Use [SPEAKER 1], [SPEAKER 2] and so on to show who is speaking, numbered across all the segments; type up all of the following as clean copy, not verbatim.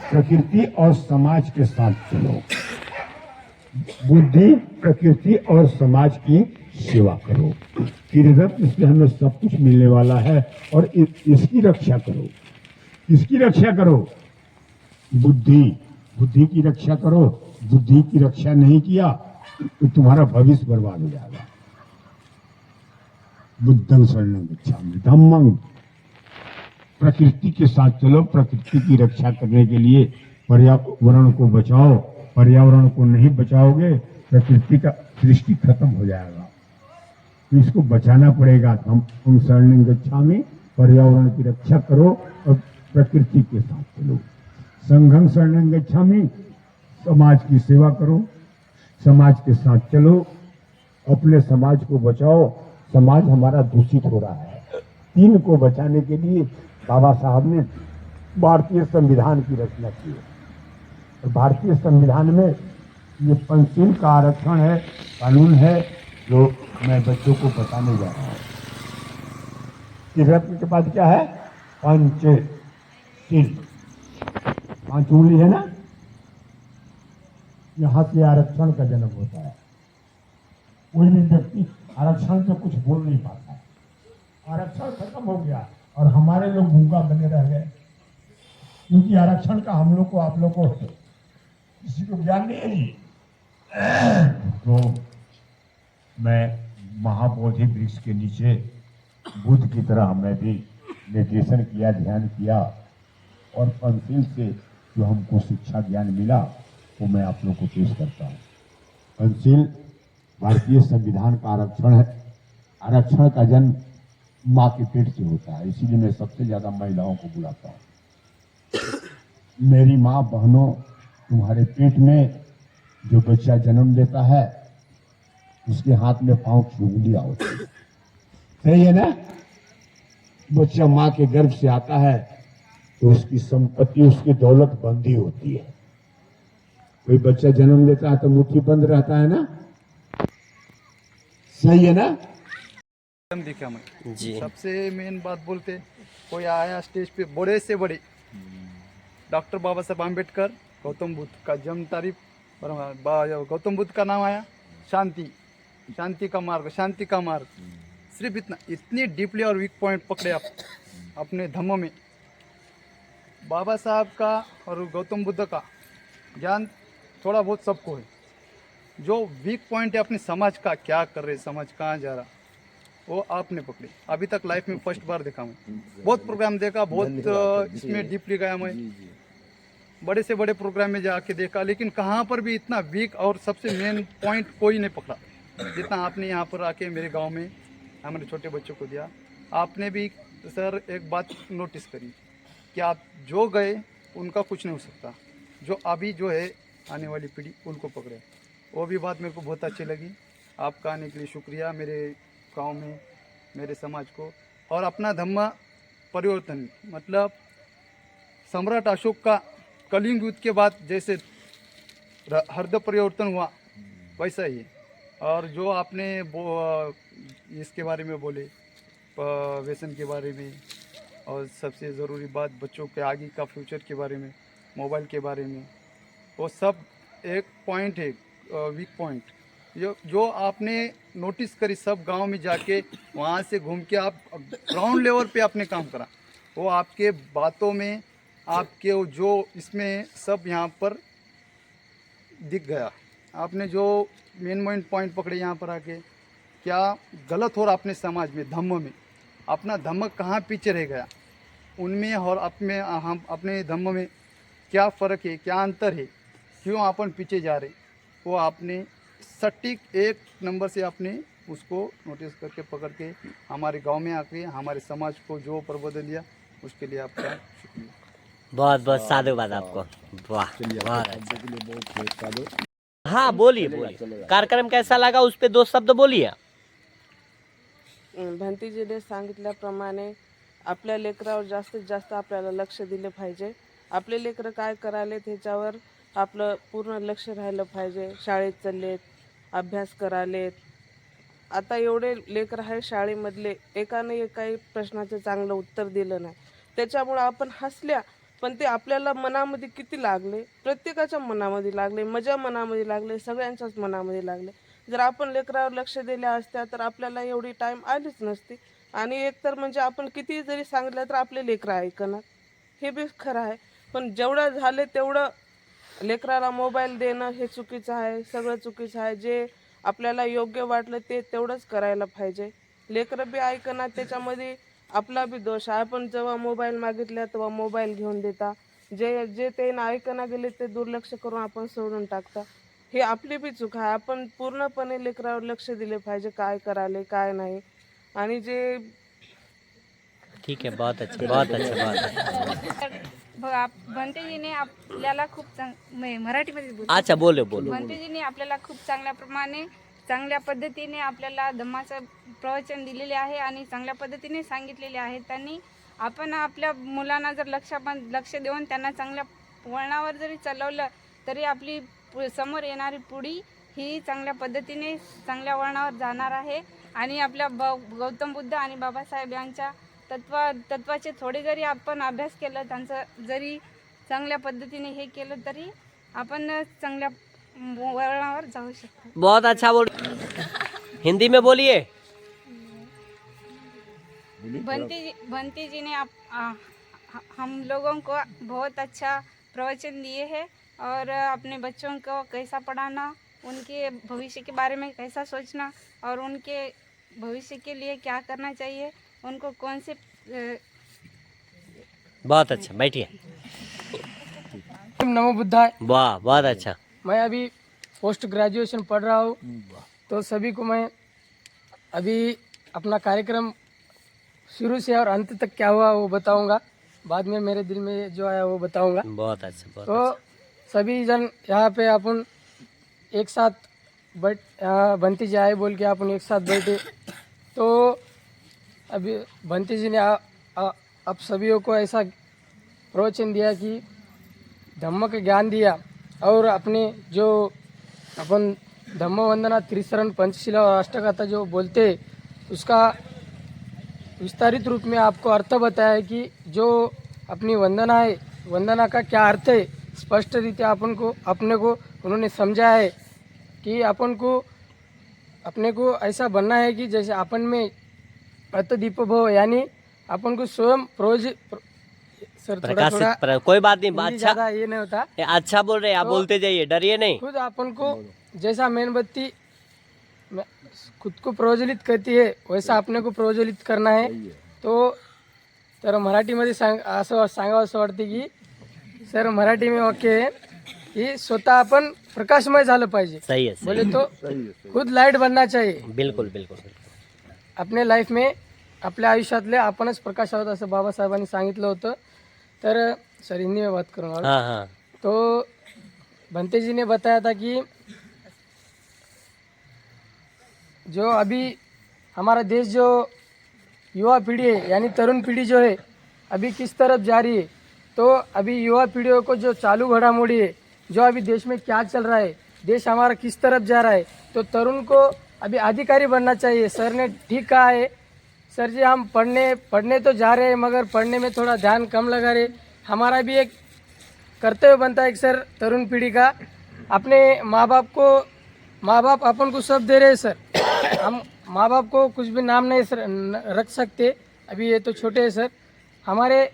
[SPEAKER 1] प्रकृति और समाज के साथ चलो। बुद्धि, प्रकृति और समाज की सेवा करो। फिर रत्न से हमें सब कुछ मिलने वाला है और इसकी रक्षा करो। किसकी रक्षा करो? बुद्धि। बुद्धि की रक्षा करो। बुद्धि की रक्षा नहीं किया तो तुम्हारा भविष्य बर्बाद हो जाएगा। बुद्धं शरणं गच्छामि, धम्मं। प्रकृति के साथ चलो। प्रकृति की रक्षा करने के लिए पर्यावरण को बचाओ। पर्यावरण को नहीं बचाओगे प्रकृति का सृष्टि खत्म हो जाएगा। तो इसको बचाना पड़ेगा। धम्मं शरणं गच्छामि, पर्यावरण की रक्षा करो और प्रकृति के साथ चलो। संघं शरणं गच्छामि, समाज की सेवा करो। समाज के साथ चलो। अपने समाज को बचाओ। समाज हमारा दूषित हो रहा है। तीन को बचाने के लिए बाबा साहब ने भारतीय संविधान की रचना की है। और भारतीय संविधान में ये पंचशील का आरक्षण है, कानून है, जो मैं बच्चों को बताने जा रहा हूँ। कि रत्न के बाद क्या है? पंचशील। 5 उंगली है ना, यहां से आरक्षण का जन्म होता है। कोई भी व्यक्ति आरक्षण से कुछ बोल नहीं पाता है। आरक्षण खत्म हो गया और हमारे लोग गूंगा बने रह गए, क्योंकि आरक्षण का हम लोग को, आप लोग को किसी को ज्ञान नहीं है जी। तो मैं महाबोधि वृक्ष के नीचे बुद्ध की तरह मैं भी मेडिटेशन किया, ध्यान किया और पंचशील से जो हमको शिक्षा ज्ञान मिला वो मैं आप लोग को पेश करता हूँ। पंचशील भारतीय संविधान का आरक्षण है। आरक्षण का जन्म माँ के पेट से होता है, इसीलिए मैं सबसे ज्यादा महिलाओं को बुलाता हूँ। मेरी माँ, बहनों, तुम्हारे पेट में जो बच्चा जन्म लेता है उसके हाथ में पांव की उंगलियां होती है, सही है ना? बच्चा माँ के गर्भ से आता है तो उसकी संपत्ति, उसकी दौलत बंधी होती है। कोई बच्चा जन्म लेता है तो मुट्ठी बंद रहता है ना, सही है ना?
[SPEAKER 2] दिखा मैं जी। सबसे मेन बात बोलते, कोई आया स्टेज पे, बड़े से बड़े डॉक्टर बाबा साहब आम्बेडकर, गौतम बुद्ध का जन्म तारीख, गौतम बुद्ध का नाम आया, शांति, शांति का मार्ग, शांति का मार्ग। सिर्फ इतना, इतनी डीपली और वीक पॉइंट पकड़े आप अपने धम्म में। बाबा साहब का और गौतम बुद्ध का ज्ञान थोड़ा बहुत सबको है। जो वीक पॉइंट है अपने समाज का, क्या कर रहे, समाज कहाँ जा रहा, वो आपने पकड़ी। अभी तक लाइफ में फर्स्ट बार देखा मैं। बहुत प्रोग्राम देखा, बहुत इसमें डीपली गया मैं, बड़े से बड़े प्रोग्राम में जाके देखा, लेकिन कहाँ पर भी इतना वीक और सबसे मेन पॉइंट कोई नहीं पकड़ा जितना आपने यहाँ पर आके मेरे गांव में हमारे छोटे बच्चों को दिया। आपने भी सर एक बात नोटिस करी कि आप जो गए उनका कुछ नहीं हो सकता, जो अभी जो है आने वाली पीढ़ी उनको पकड़े। वो भी बात मेरे को बहुत अच्छी लगी। आपका आने के लिए शुक्रिया मेरे गांव में, मेरे समाज को। और अपना धम्म परिवर्तन, मतलब सम्राट अशोक का कलिंग युद्ध के बाद जैसे हृदय परिवर्तन हुआ वैसा ही है। और जो आपने इसके बारे में बोले, व्यसन के बारे में, और सबसे ज़रूरी बात बच्चों के आगे का फ्यूचर के बारे में, मोबाइल के बारे में, वो सब एक पॉइंट है, वीक पॉइंट जो आपने नोटिस करी। सब गांव में जाके वहाँ से घूम के आप ग्राउंड लेवल पे आपने काम करा, वो आपके बातों में, आपके जो इसमें सब यहाँ पर दिख गया। आपने जो मेन पॉइंट पकड़े यहाँ पर आके, क्या गलत हो रहा अपने समाज में, धम्म में, अपना धम्म कहाँ पीछे रह गया, उनमें और अपने हम अपने धम्म में क्या फ़र्क है, क्या अंतर है, क्यों अपन पीछे जा रहे, वो आपने सटीक एक नंबर से आपने उसको नोटिस करके पकड़ के हमारे गांव में आके हमारे समाज को जो प्रबोधन दिया, उसके लिए आपका शुक्रिया।
[SPEAKER 3] बहुत बहुत साधुवाद आपको। वाह, बहुत। हाँ बोलिए बोलिए, कार्यक्रम कैसा लगा उस पर 2 शब्द बोलिए।
[SPEAKER 4] भंतीजीने सांगितल्याप्रमाणे आपल्या लेकरावर जास्तीत जास्त आपल्याला लक्ष दिले पाहिजे। आपले लेकरं काय करायलेत ह्याच्यावर आपलं पूर्ण लक्ष राहिलं पाहिजे। शाळेत चाललेत, अभ्यास करालेत। आता एवढे लेकर आहे शाळेमधले, एकाने काही प्रश्नाचं चांगलं उत्तर दिलं नाही, त्याच्यामुळं आपण हसल्या पण ते आपल्याला मनामध्ये किती लागले, प्रत्येकाच्या मनामध्ये लागले, माझ्या मनामध्ये लागले, सगळ्यांच्याच मनामध्ये लागले. जर आपण लेकरावर लक्ष दिल्या असत्या तर आपल्याला एवढी टाईम आलीच नसती. आणि एकतर म्हणजे आपण किती जरी सांगितलं तर आपले लेकरं ऐकणार, हे बी खरं आहे. पण जेवढं झाले तेवढं लेकराला मोबाईल देणं हे चुकीचं आहे, सगळं चुकीचं आहे. जे आपल्याला योग्य वाटलं ते तेवढंच करायला पाहिजे. लेकरं बी ऐकणार, त्याच्यामध्ये आपला बी दोष आहे. आपण जेव्हा मोबाईल मागितल्या तेव्हा मोबाईल घेऊन देता, जे जे ते ऐकना गेले ते दुर्लक्ष करून आपण सोडून टाकता, हे आपली बी चूक आहे. आपण पूर्णपणे लेकरावर लक्ष दिले पाहिजे, काय करायले काय नाही. आणि जे
[SPEAKER 3] ठीक है, बहुत अच्छा, बहुत अच्छा, बहुत अच्छा.
[SPEAKER 5] बघा भंतेजीने आपल्याला खूप मराठीमध्ये बोलतो.
[SPEAKER 3] अच्छा, बोलो बोलो.
[SPEAKER 5] भंतेजीने आपल्याला खूप चांगल्या पद्धतीने आपल्याला धम्माचं प्रवचन दिलेले आहे आणि चांगल्या पद्धतीने सांगितलेले आहे. त्यांनी आपण आपल्या मुलांना जर लक्ष देऊन त्यांना चांगल्या वळणावर जरी चालवलं तरी आपली समोर येणारी पिढी ही चांगल्या पद्धतीने चांगल्या वळणावर जाणार आहे. आणि आपल्या गौतम बुद्ध आणि बाबासाहेब यांच्या तत्वाचे थोडे जरी आपण अभ्यास केला, त्यांचं जरी चांगल्या पद्धतीने हे केलं तरी आपण चांगल्या वळणावर जाऊ शकतो.
[SPEAKER 3] बहुत अच्छा बोल. हिंदी में बोलिए.
[SPEAKER 5] बंटी जी ने हम लोगों को बहुत अच्छा प्रवचन दिए हैं और अपने बच्चों को कैसा पढ़ाना, उनके भविष्य के बारे में कैसा सोचना और उनके भविष्य के लिए क्या करना चाहिए, उनको कौन से
[SPEAKER 3] बहुत अच्छा, बैठिए.
[SPEAKER 6] नमो बुद्धाय.
[SPEAKER 3] वाह, बहुत अच्छा.
[SPEAKER 6] मैं अभी पोस्ट ग्रेजुएशन पढ़ रहा हूँ, तो सभी को मैं अभी अपना कार्यक्रम शुरू से और अंत तक क्या हुआ वो बताऊंगा. बाद में मेरे दिल में जो आया वो बताऊंगा.
[SPEAKER 3] बहुत अच्छा, बहुत
[SPEAKER 6] तो
[SPEAKER 3] अच्छा.
[SPEAKER 6] सभी जन यहाँ पे अपन एक साथ बंटी जी आए बोल के अपन एक साथ बैठे. तो अभी बंटी जी ने आप सभी को ऐसा प्रवचन दिया कि धम्म का ज्ञान दिया और अपने जो अपन धम्म वंदना त्रिशरण पंचशिला और अष्टकथा जो बोलते उसका विस्तारित रूप में आपको अर्थ बताया कि जो अपनी वंदना है, वंदना का क्या अर्थ है, स्पष्ट रीत्या अपने को उन्होंने समझा है कि अपने को ऐसा बनना है कि जैसे अपन में अतदीप भव, यानी अपन को स्वयं सर थोड़ा
[SPEAKER 3] कोई बात नहीं.
[SPEAKER 6] हिंदी
[SPEAKER 3] अच्छा,
[SPEAKER 6] ज़्यादा ये नहीं होता.
[SPEAKER 3] अच्छा बोल रहे हैं आप.
[SPEAKER 6] तो
[SPEAKER 3] बोलते जाइए, डरिए नहीं.
[SPEAKER 6] खुद अपन को जैसा मेणबत्ती खुद को प्रज्वलित करती है वैसा अपने को प्रज्वलित करना है. तो तर मराठीमध्ये सांगावं वाटते की सर मराठी में वाक्य आहे की स्वतः आपण प्रकाशमय झालं पाहिजे.
[SPEAKER 3] सही है, सही
[SPEAKER 6] बोले तो खुद लाईट बनना चाहिए.
[SPEAKER 3] बिल्कुल बिल्कुल.
[SPEAKER 6] आपल्या लाईफ में आपल्या आयुष्यातले आपणच प्रकाश आहोत असं बाबासाहेबांनी सांगितलं होतं. तर सर हिंदी में बात करूँगा.
[SPEAKER 3] हाँ हाँ.
[SPEAKER 6] तो बंते जी ने बताया था कि जो अभी हमारा देश जो युवा पीढ़ी है यानी तरुण पीढ़ी जो है अभी किस तरफ जा रही है, तो अभी युवा पीढ़ियों को जो चालू घडामोड़ी है, जो अभी देश में क्या चल रहा है, देश हमारा किस तरफ जा रहा है, तो तरुण को अभी अधिकारी बनना चाहिए. सर ने ठीक कहा है. सर जी हम पढ़ने तो जा रहे हैं मगर पढ़ने में थोड़ा ध्यान कम लगा रहे. हमारा भी एक कर्तव्य बनता है कि सर तरुण पीढ़ी का अपने माँ बाप अपन को सब दे रहे हैं सर. हम माँ बाप को कुछ भी नाम नहीं रख सकते, अभी ये तो छोटे हैं सर. हमारे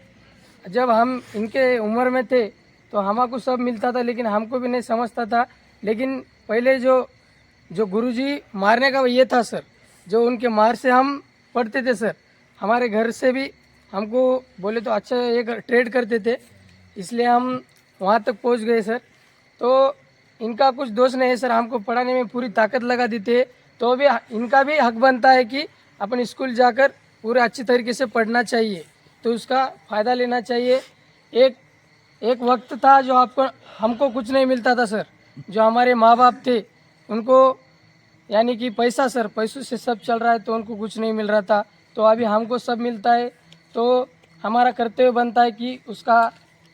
[SPEAKER 6] जब हम इनके उम्र में थे तो हमको सब मिलता था लेकिन हमको भी नहीं समझता था. लेकिन पहले जो गुरुजी मारने का ये था सर, जो उनके मार से हम पढ़ते थे सर. हमारे घर से भी हमको बोले तो अच्छा एक ट्रेड करते थे, इसलिए हम वहाँ तक पहुँच गए सर. तो इनका कुछ दोष नहीं है सर, हमको पढ़ाने में पूरी ताकत लगा देते. तो भी इनका भी हक बनता है कि अपन स्कूल जाकर पूरे अच्छी तरीके से पढ़ना चाहिए, तो उसका फ़ायदा लेना चाहिए. एक वक्त था जो हमको कुछ नहीं मिलता था सर. जो हमारे माँ बाप थे उनको यानी कि पैसा सर, पैसों से सब चल रहा है, तो उनको कुछ नहीं मिल रहा था. तो अभी हमको सब मिलता है. तो हमारा कर्तव्य बनता है कि उसका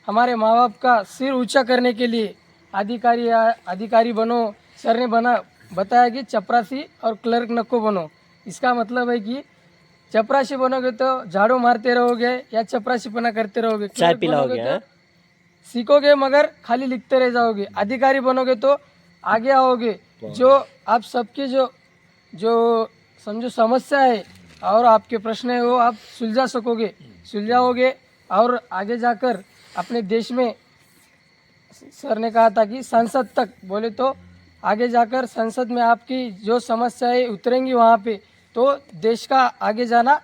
[SPEAKER 6] हमारे माँ बाप का सिर ऊंचा करने के लिए अधिकारी बनो. सर ने बताया कि चपरासी और क्लर्क नको बनो. इसका मतलब है कि चपरासी बनोगे तो झाड़ू मारते रहोगे या चपरासीपना करते रहोगे.
[SPEAKER 3] चाय पिलाओगे,
[SPEAKER 6] बनोगे तो सीखोगे मगर खाली लिखते रह जाओगे। अधिकारी बनोगे तो आगे आओगे। जो आप सबके जो जो समझो समस्या है और आपके प्रश्न है वो आप सुलझाओगे और आगे जाकर अपने देश में, सर ने कहा था कि संसद तक, बोले तो आगे जाकर संसद में आपकी जो समस्याएं उतरेंगी वहाँ पे, तो देश का आगे जाना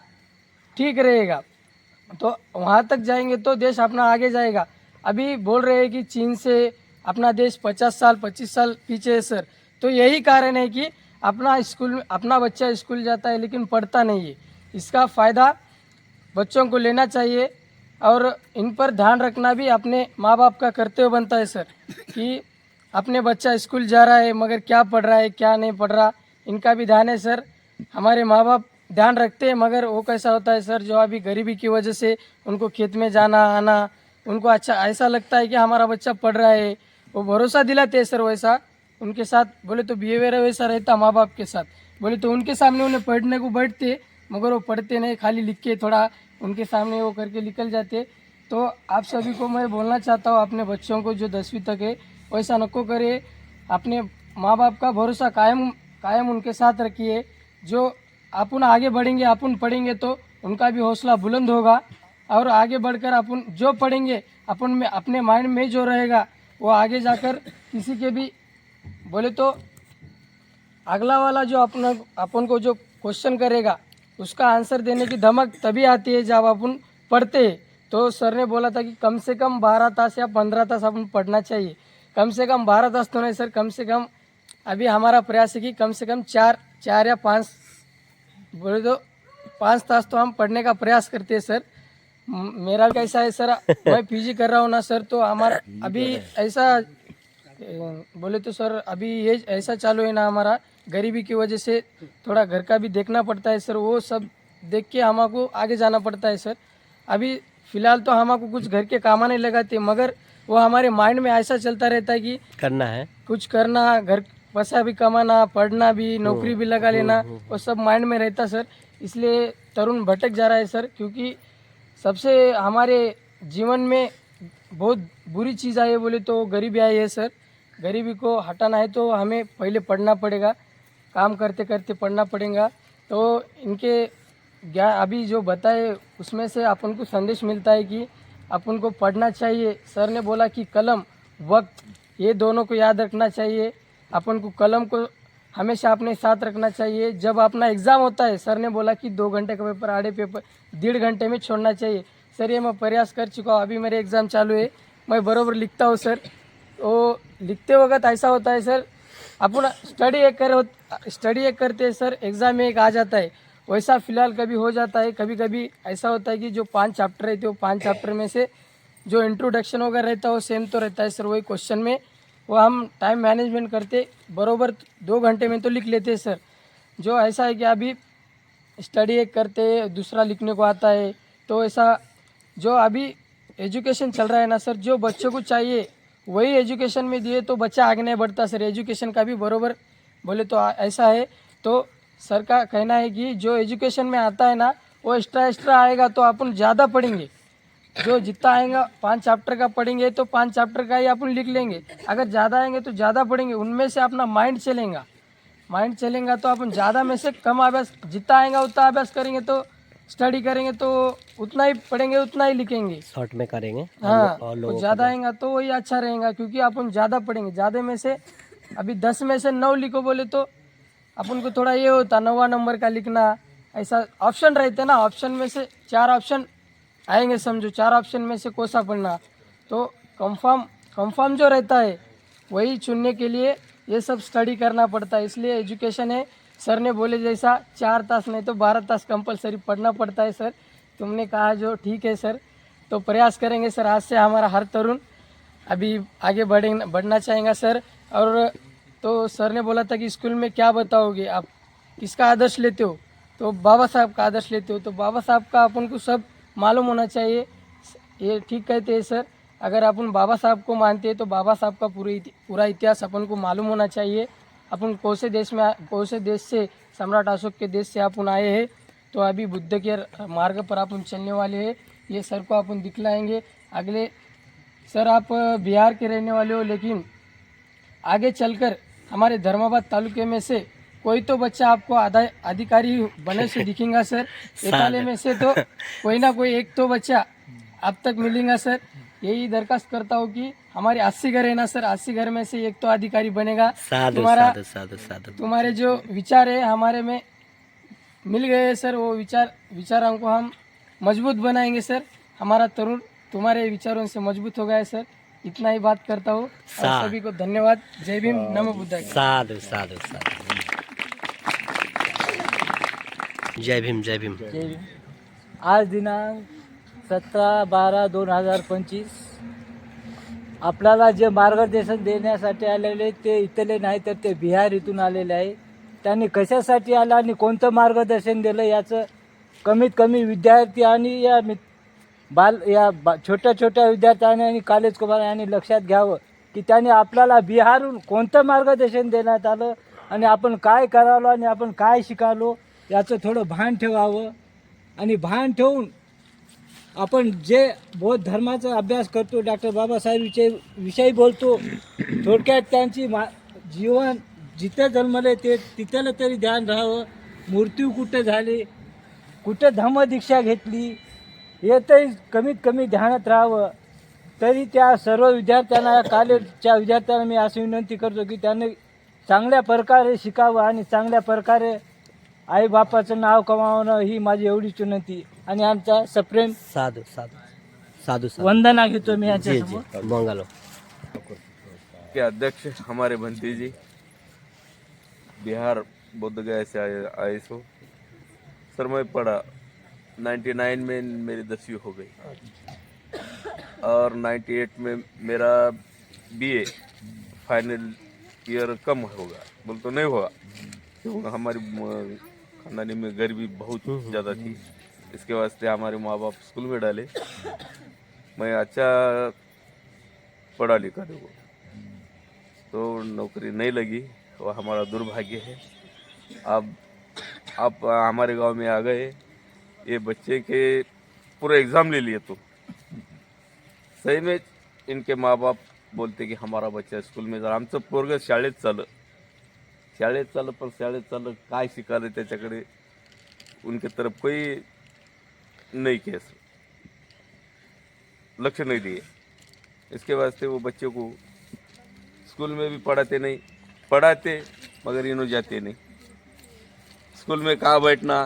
[SPEAKER 6] ठीक रहेगा। तो वहाँ तक जाएंगे तो देश अपना आगे जाएगा। अभी बोल रहे हैं कि चीन से अपना देश 50 साल 25 साल पीछे है सर। तो यही कारण है कि अपना बच्चा स्कूल जाता है लेकिन पढ़ता नहीं है। इसका फ़ायदा बच्चों को लेना चाहिए और इन पर ध्यान रखना भी अपने माँ बाप का कर्तव्य बनता है सर, कि अपने बच्चा स्कूल जा रहा है मगर क्या पढ़ रहा है क्या नहीं पढ़ रहा, इनका भी ध्यान है सर। हमारे माँ बाप ध्यान रखते हैं मगर वो कैसा होता है सर, जो अभी गरीबी की वजह से उनको खेत में जाना आना, उनको अच्छा ऐसा लगता है कि हमारा बच्चा पढ़ रहा है, वो भरोसा दिलाते हैं सर। वैसा उनके साथ बोले तो बिहेवियर वैसा रहता माँ बाप के साथ, बोले तो उनके सामने उन्हें पढ़ने को बैठते मगर वो पढ़ते नहीं, खाली लिख के थोड़ा उनके सामने वो करके निकल जाते। तो आप सभी को मैं बोलना चाहता हूँ, अपने बच्चों को जो 10वीं तक है वैसा नको करे, अपने माँ बाप का भरोसा कायम उनके साथ रखिए। जो अपन आगे बढ़ेंगे, अपन पढ़ेंगे तो उनका भी हौसला बुलंद होगा और आगे बढ़कर अपन जो पढ़ेंगे अपन में अपने माइंड में जो रहेगा वो आगे जाकर किसी के भी, बोले तो अगला वाला जो अपन को जो क्वेश्चन करेगा उसका आंसर देने की धमक तभी आती है जब अपन पढ़ते हैं। तो सर ने बोला था कि कम से कम 12 तास या 15 तास अपन पढ़ना चाहिए। कम से कम 12 तास तो नहीं सर, कम से कम अभी हमारा प्रयास है कि कम से कम 4 या 5, बोले तो 5 तास तो हम पढ़ने का प्रयास करते हैं सर। मेरा कैसा है सर, मैं पीजी कर रहा हूँ ना सर, तो हमारा अभी ऐसा बोले तो सर अभी ये ऐसा चालू है ना, हमारा गरीबी की वजह से थोड़ा घर का भी देखना पड़ता है सर। वो सब देख के हमको आगे जाना पड़ता है सर। अभी फ़िलहाल तो हमको कुछ घर के काम नहीं लगाते मगर वो हमारे माइंड में ऐसा चलता रहता है कि
[SPEAKER 3] करना है,
[SPEAKER 6] कुछ करना, घर पैसा भी कमाना, पढ़ना भी, नौकरी भी लगा लेना, वो सब माइंड में रहता सर। इसलिए तरुण भटक जा रहा है सर, क्योंकि सबसे हमारे जीवन में बहुत बुरी चीज़ आई है बोले तो गरीबी आई है सर। गरीबी को हटाना है तो हमें पहले पढ़ना पड़ेगा, काम करते करते पढ़ना पड़ेगा। तो इनके ज्ञान अभी जो बताए उसमें से अपन को संदेश मिलता है कि अपन को पढ़ना चाहिए। सर ने बोला कि कलम वक्त ये दोनों को याद रखना चाहिए। अपन को कलम को हमेशा अपने साथ रखना चाहिए। जब अपना एग्ज़ाम होता है, सर ने बोला कि 2 घंटे का पेपर, आधे पेपर 1.5 घंटे में छोड़ना चाहिए। सर ये मैं प्रयास कर चुका हूँ, अभी मेरे एग्ज़ाम चालू है, मैं बराबर लिखता हूँ सर। तो लिखते वक्त ऐसा होता है सर, अपन स्टडी एक करते हैं सर, एग्ज़ाम में एक आ जाता है। वैसा फ़िलहाल कभी हो जाता है, कभी कभी ऐसा होता है कि जो 5 चैप्टर रहते हैं वो 5 चैप्टर में से जो इंट्रोडक्शन वगैरह रहता है वो सेम तो रहता है सर। वही क्वेश्चन में वो हम टाइम मैनेजमेंट करते बराबर 2 घंटे में तो लिख लेते हैं सर। जो ऐसा है कि अभी स्टडी एक करते, दूसरा लिखने को आता है। तो ऐसा जो अभी एजुकेशन चल रहा है ना सर, जो बच्चों को चाहिए वही एजुकेशन में दिए तो बच्चा आगे नहीं बढ़ता सर। एजुकेशन का भी बराबर बोले तो ऐसा है। तो सर का कहना है कि जो एजुकेशन में आता है ना वो एक्स्ट्रा आएगा तो अपन ज़्यादा पढ़ेंगे। जो जितना आएगा 5 चैप्टर का पढ़ेंगे तो 5 चैप्टर का ही अपन लिख लेंगे। अगर ज़्यादा आएंगे तो ज़्यादा पढ़ेंगे, उनमें से अपना माइंड चलेगा तो अपन ज़्यादा में से कम अभ्यास, जितना आएगा उतना अभ्यास करेंगे, तो स्टडी करेंगे तो उतना ही पढ़ेंगे उतना ही लिखेंगे,
[SPEAKER 3] शॉर्ट में करेंगे।
[SPEAKER 6] हाँ।
[SPEAKER 3] और
[SPEAKER 6] तो
[SPEAKER 3] लोगों
[SPEAKER 6] ज़्यादा आएगा तो वही अच्छा रहेगा, क्योंकि अपन ज़्यादा पढ़ेंगे। ज़्यादा में से अभी 10 में से 9 लिखो बोले तो अपन को थोड़ा ये होता 9वां नंबर का लिखना। ऐसा ऑप्शन रहते ना, ऑप्शन में से 4 ऑप्शन आएंगे, समझो 4 ऑप्शन में से कौन सा पढ़ना, तो कंफर्म जो रहता है वही चुनने के लिए ये सब स्टडी करना पड़ता है। इसलिए एजुकेशन है, सर ने बोले जैसा 4 तास नहीं तो 12 तास कंपलसरी पढ़ना पड़ता है सर। तुमने कहा जो ठीक है सर, तो प्रयास करेंगे सर। आज से हमारा हर तरुण अभी आगे बढ़ना चाहेगा सर। और तो सर ने बोला था कि स्कूल में क्या बताओगे आप, किसका आदर्श लेते हो, तो बाबा साहब का आदर्श लेते हो। तो बाबा साहब का अपन को सब मालूम होना चाहिए, ये ठीक कहते हैं सर। अगर अपन बाबा साहब को मानते हैं तो बाबा साहब का पूरा इतिहास अपन को मालूम होना चाहिए। अपन कौन से देश से, सम्राट अशोक के देश से अपन आए हैं, तो अभी बुद्ध के मार्ग पर अपन चलने वाले हैं, ये सर को अपन दिखलाएंगे। अगले सर आप बिहार के रहने वाले हो, लेकिन आगे चलकर हमारे धर्माबाद तालुके में से कोई तो बच्चा आपको अधिकारी बने से दिखेगा सर। इताले में से तो कोई ना कोई एक तो बच्चा अब तक मिलेगा सर। यही दरखास्त करता हूँ कि हमारे 80 घर है ना सर, 80 घर में से एक तो अधिकारी बनेगा।
[SPEAKER 3] साधु साधु साधु साधु।
[SPEAKER 6] तुम्हारे जो विचार है हमारे में मिल गए हैं सर, वो विचारों को हम मजबूत बनाएंगे सर। हमारा तरुण तुम्हारे विचारों से मजबूत हो गया है सर। इतना ही बात करता हूँ और सभी को धन्यवाद। जय भीम, नमो बुद्धाय।
[SPEAKER 3] साधु साधु साधु। जय भीम जय भीम।
[SPEAKER 7] आज दिनांक 17/12/2025 आपल्याला जे मार्गदर्शन देण्यासाठी आलेले ते इथले नाही तर ते बिहार इथून आलेले आहे. त्यांनी कशासाठी आलं आणि कोणतं मार्गदर्शन दिलं याचं कमीत कमी विद्यार्थी आणि या छोट्या छोट्या विद्यार्थ्यांनी आणि कॉलेज कुमारांनी लक्षात घ्यावं की त्यांनी आपल्याला बिहारहून कोणतं मार्गदर्शन देण्यात आलं आणि आपण काय करालो आणि आपण काय शिकालो याचं थोडं भान ठेवावं. आणि भान ठेवून आपण जे बौद्ध धर्माचा अभ्यास करतो, डॉक्टर बाबासाहेब विषयी बोलतो, थोडक्यात त्यांची जीवन जिथे जन्मले ते तिथलं तरी ध्यान राहावं. मृत्यू कुठे झाले, कुठे धम्मदीक्षा घेतली हे तरी कमीत कमी ध्यानात राहावं. तरी त्या सर्व विद्यार्थ्यांना, कॉलेजच्या विद्यार्थ्यांना मी अशी विनंती करतो की त्यांनी चांगल्या प्रकारे शिकावं आणि चांगल्या प्रकारे आईबापाचं नाव कमावणं ही माझी एवढीच विनंती. आणि आमचा सप्रेम
[SPEAKER 3] साधु साधु साधु साधु।
[SPEAKER 7] वंदना घेतो मी
[SPEAKER 3] जी
[SPEAKER 7] यांच्यासमोर.
[SPEAKER 3] जी मंगलो
[SPEAKER 8] के अध्यक्ष हमारे भंती जी बिहार बोध गया से आए सो सर। मैं पढ़ा 99 में मेरी 10वीं हो गई और 98 में मेरा बीए फाइनल ईयर कम होगा बोल तो नहीं होगा क्योंकि हमारी खानदानी में गरीबी बहुत ज़्यादा थी। इसके वास्ते हमारे माँ बाप स्कूल में डाले। मैं अच्छा पढ़ा लिखा देखो तो नौकरी नहीं लगी, वो हमारा दुर्भाग्य है। अब आप हमारे गांव में आ गए, ये बच्चे के पूरा एग्ज़ाम ले लिए तो सही में इनके माँ बाप बोलते कि हमारा बच्चा स्कूल में जा, आमचं पोरगं शाळेत चालं पण शाळेत चालं काय शिकाले त्याच्याकडे उनके तरफ कोई नहीं किया, लक्ष्य नहीं दिए। इसके वास्ते वो बच्चों को स्कूल में भी पढ़ाते मगर इन्हों जाते नहीं। स्कूल में कहाँ बैठना,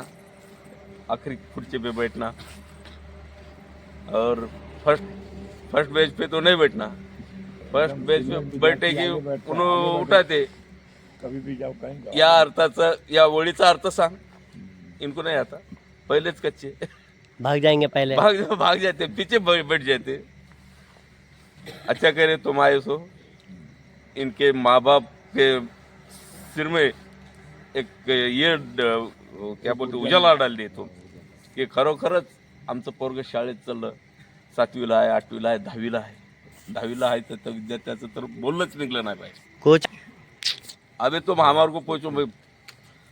[SPEAKER 8] आखिरी कुर्सी पे बैठना और फर्स्ट बेंच पे तो नहीं बैठना। फर्स्ट बेंच पे बैठे की उन्होंने उठाते
[SPEAKER 1] कभी भी जाओ कहेंगे
[SPEAKER 8] या अर्थाचा या ओळीचा अर्थ सांग, इनको नहीं आता, पहलेच कच्चे
[SPEAKER 3] भाग जाएंगे पहले।
[SPEAKER 8] भाग जाते, पीछे बैठ जाते। अच्छा करे तुम आए सो, इनके माँ बाप के सिर में एक ये क्या बोलते उजाला डाल दे तुम की खरोखरच आमचं पोरग शाळेत चाललं, 7वीला आहे, 8वीला आहे, 10वीला आहे तर विद्यार्थ्याचं तर बोलणंच निघलं नाही पाहिजे।
[SPEAKER 3] कोच
[SPEAKER 8] अभी तुम हमारे को पूछो, मैं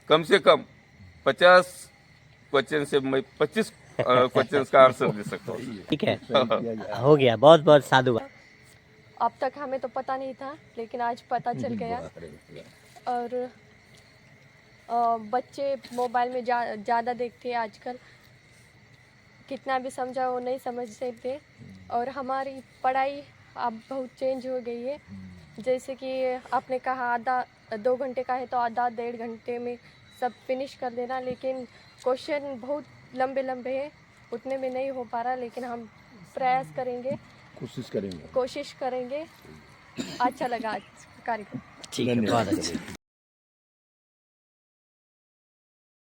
[SPEAKER 8] कम से कम 50 क्वेश्चन से मैं 25 क्वेश्चन का आंसर दे सकता हूँ।
[SPEAKER 3] ठीक है हो गया, बहुत बहुत साधुवाद।
[SPEAKER 9] अब तक हमें तो पता नहीं था लेकिन आज पता चल गया। और बच्चे मोबाइल में ज़्यादा देखते हैं आजकल, कितना भी समझा वो नहीं समझते थे। और हमारी पढ़ाई अब बहुत चेंज हो गई है। जैसे कि आपने कहा आधा 2 घंटे का है तो आधा 1.5 घंटे में सब फिनिश कर देना, लेकिन क्वेश्चन बहुत लंबे लंबे हैं, उतने में नहीं हो पा रहा। लेकिन हम प्रयास करेंगे, कोशिश करेंगे। अच्छा लगा आज कार्यक्रम।
[SPEAKER 3] ठीक है, बहुत अच्छा।